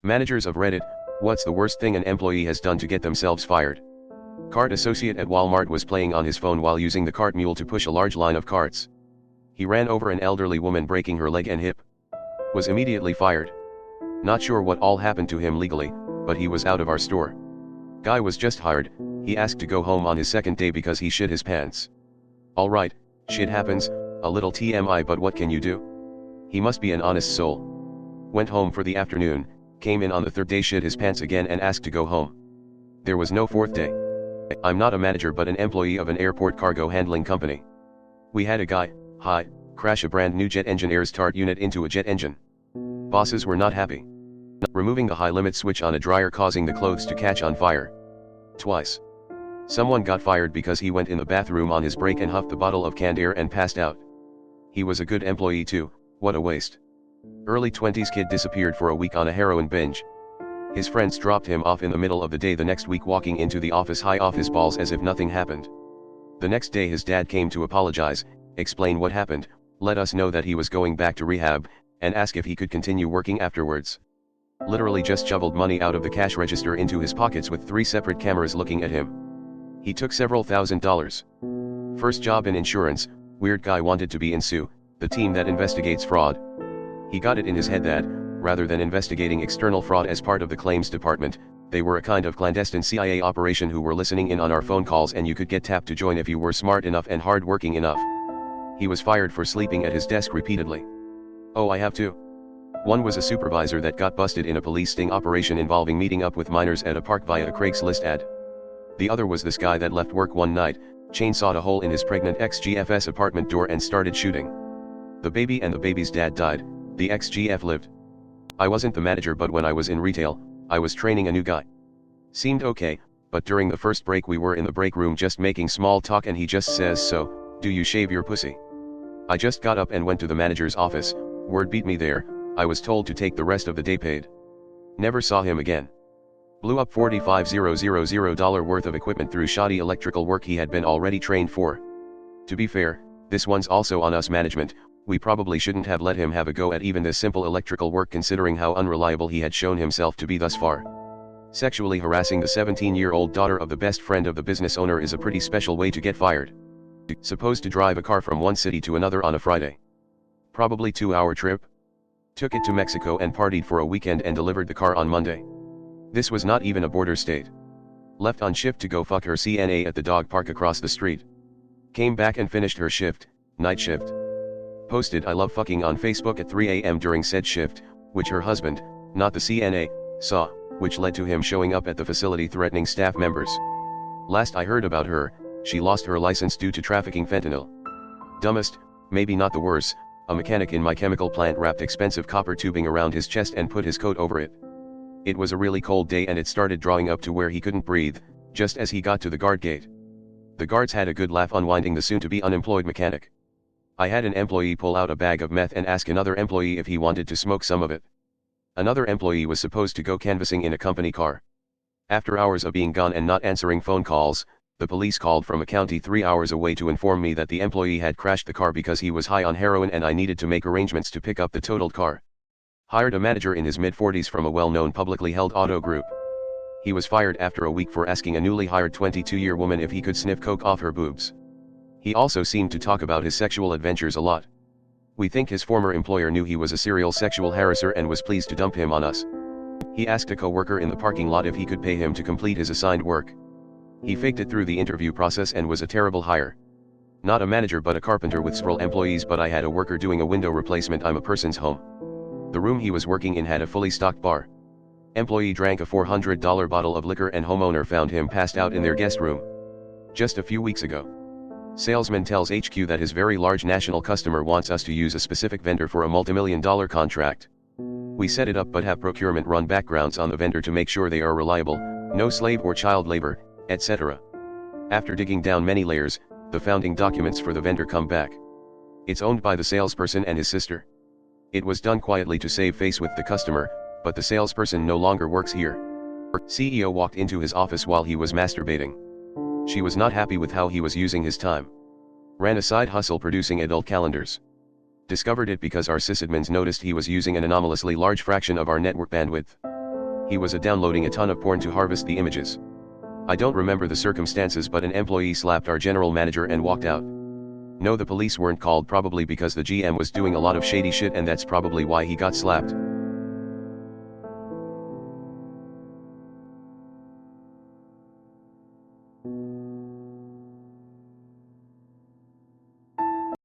Managers of Reddit, what's the worst thing an employee has done to get themselves fired? Cart associate at Walmart was playing on his phone while using the cart mule to push a large line of carts. He ran over an elderly woman, breaking her leg and hip. Was immediately fired. Not sure what all happened to him legally, but he was out of our store. Guy was just hired. He asked to go home on his second day because he shit his pants. Alright, shit happens, a little TMI, but what can you do? He must be an honest soul. Went home for the afternoon, came in on the third day, shit his pants again and asked to go home. There was no fourth day. I'm not a manager but an employee of an airport cargo handling company. We had a guy, crash a brand new jet engine air start unit into a jet engine. Bosses were not happy. Removing the high limit switch on a dryer causing the clothes to catch on fire. Twice. Someone got fired because he went in the bathroom on his break and huffed the bottle of canned air and passed out. He was a good employee too, what a waste. Early 20s kid disappeared for a week on a heroin binge. His friends dropped him off in the middle of the day the next week, walking into the office high off his balls as if nothing happened. The next day his dad came to apologize, explain what happened, let us know that he was going back to rehab, and ask if he could continue working afterwards. Literally just shoveled money out of the cash register into his pockets with 3 separate cameras looking at him. He took several $1,000s. First job in insurance, weird guy wanted to be in SU, the team that investigates fraud. He got it in his head that, rather than investigating external fraud as part of the claims department, they were a kind of clandestine CIA operation who were listening in on our phone calls, and you could get tapped to join if you were smart enough and hard-working enough. He was fired for sleeping at his desk repeatedly. Oh, I have two. One was a supervisor that got busted in a police sting operation involving meeting up with minors at a park via a Craigslist ad. The other was this guy that left work one night, chainsawed a hole in his pregnant ex-GF's apartment door and started shooting. The baby and the baby's dad died, the ex-GF lived. I wasn't the manager, but when I was in retail, I was training a new guy. Seemed okay, but during the first break we were in the break room just making small talk and he just says, "So, do you shave your pussy?" I just got up and went to the manager's office, word beat me there, I was told to take the rest of the day paid. Never saw him again. Blew up $45,000 worth of equipment through shoddy electrical work he had been already trained for. To be fair, this one's also on us management, we probably shouldn't have let him have a go at even this simple electrical work considering how unreliable he had shown himself to be thus far. Sexually harassing the 17-year-old daughter of the best friend of the business owner is a pretty special way to get fired. Supposed to drive a car from one city to another on a Friday. Probably 2-hour trip. Took it to Mexico and partied for a weekend and delivered the car on Monday. This was not even a border state. Left on shift to go fuck her CNA at the dog park across the street. Came back and finished her shift, night shift. Posted "I love fucking" on Facebook at 3 a.m. during said shift, which her husband, not the CNA, saw, which led to him showing up at the facility threatening staff members. Last I heard about her, she lost her license due to trafficking fentanyl. Dumbest, maybe not the worst, a mechanic in my chemical plant wrapped expensive copper tubing around his chest and put his coat over it. It was a really cold day and it started drawing up to where he couldn't breathe, just as he got to the guard gate. The guards had a good laugh unwinding the soon-to-be unemployed mechanic. I had an employee pull out a bag of meth and ask another employee if he wanted to smoke some of it. Another employee was supposed to go canvassing in a company car. After hours of being gone and not answering phone calls, the police called from a county 3 hours away to inform me that the employee had crashed the car because he was high on heroin and I needed to make arrangements to pick up the totaled car. Hired a manager in his mid-40s from a well-known publicly held auto group. He was fired after a week for asking a newly hired 22-year woman if he could sniff coke off her boobs. He also seemed to talk about his sexual adventures a lot. We think his former employer knew he was a serial sexual harasser and was pleased to dump him on us. He asked a coworker in the parking lot if he could pay him to complete his assigned work. He faked it through the interview process and was a terrible hire. Not a manager but a carpenter with several employees, but I had a worker doing a window replacement in a person's home. The room he was working in had a fully stocked bar. Employee drank a $400 bottle of liquor and homeowner found him passed out in their guest room. Just a few weeks ago. Salesman tells HQ that his very large national customer wants us to use a specific vendor for a multimillion-dollar contract. We set it up but have procurement run backgrounds on the vendor to make sure they are reliable, no slave or child labor, etc. After digging down many layers, the founding documents for the vendor come back. It's owned by the salesperson and his sister. It was done quietly to save face with the customer, but the salesperson no longer works here. CEO walked into his office while he was masturbating. She was not happy with how he was using his time. Ran a side hustle producing adult calendars. Discovered it because our sysadmins noticed he was using an anomalously large fraction of our network bandwidth. He was downloading a ton of porn to harvest the images. I don't remember the circumstances, but an employee slapped our general manager and walked out. No, the police weren't called, probably because the GM was doing a lot of shady shit, and that's probably why he got slapped.